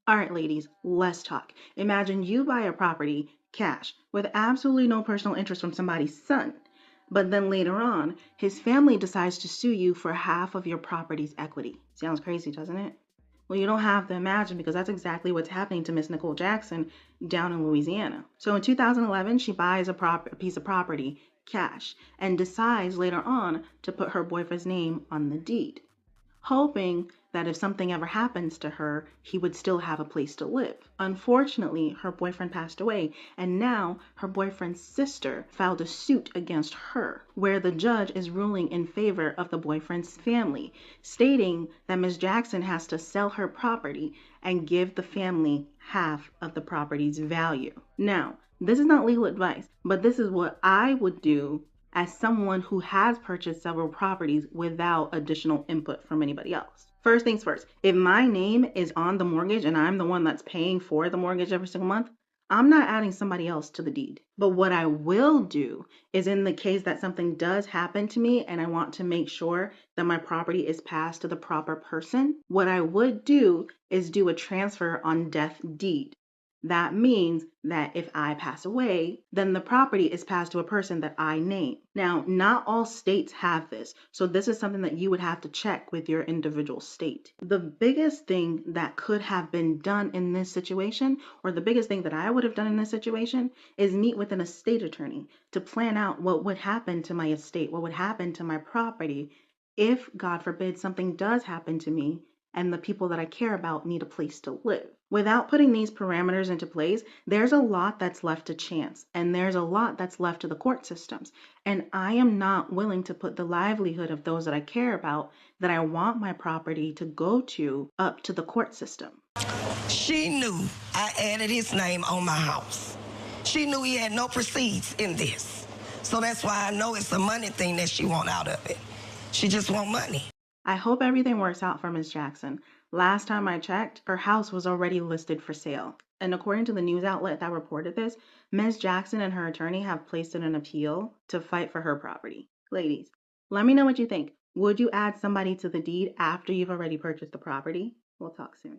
All right, ladies, let's talk. Imagine you buy a property cash with absolutely no personal interest from somebody's son. But then later on, his family decides to sue you for half of your property's equity. Sounds crazy, doesn't it? Well, you don't have to imagine because that's exactly what's happening to Miss Nicole Jackson down in Louisiana. So in 2011, she buys a piece of property cash and decides later on to put her boyfriend's name on the deed, hoping that if something ever happens to her, he would still have a place to live. Unfortunately, her boyfriend passed away, and now her boyfriend's sister filed a suit against her, where the judge is ruling in favor of the boyfriend's family, stating that Ms. Jackson has to sell her property and give the family half of the property's value. Now, this is not legal advice, but this is what I would do as someone who has purchased several properties without additional input from anybody else. First things first, if my name is on the mortgage and I'm the one that's paying for the mortgage every single month, I'm not adding somebody else to the deed. But what I will do is, in the case that something does happen to me and I want to make sure that my property is passed to the proper person, what I would do is do a transfer on death deed. That means that if I pass away, then the property is passed to a person that I name. Now, not all states have this, so this is something that you would have to check with your individual state. The biggest thing that could have been done in this situation, or the biggest thing that I would have done in this situation, is meet with an estate attorney to plan out what would happen to my estate, what would happen to my property if, God forbid, something does happen to me and the people that I care about need a place to live. Without putting these parameters into place, there's a lot that's left to chance, and there's a lot that's left to the court systems. And I am not willing to put the livelihood of those that I care about, that I want my property to go to, up to the court system. She knew I added his name on my house. She knew he had no proceeds in this. So that's why I know it's a money thing that she want out of it. She just want money. I hope everything works out for Ms. Jackson. Last time I checked, her house was already listed for sale. And according to the news outlet that reported this, Ms. Jackson and her attorney have placed in an appeal to fight for her property. Ladies, let me know what you think. Would you add somebody to the deed after you've already purchased the property? We'll talk soon.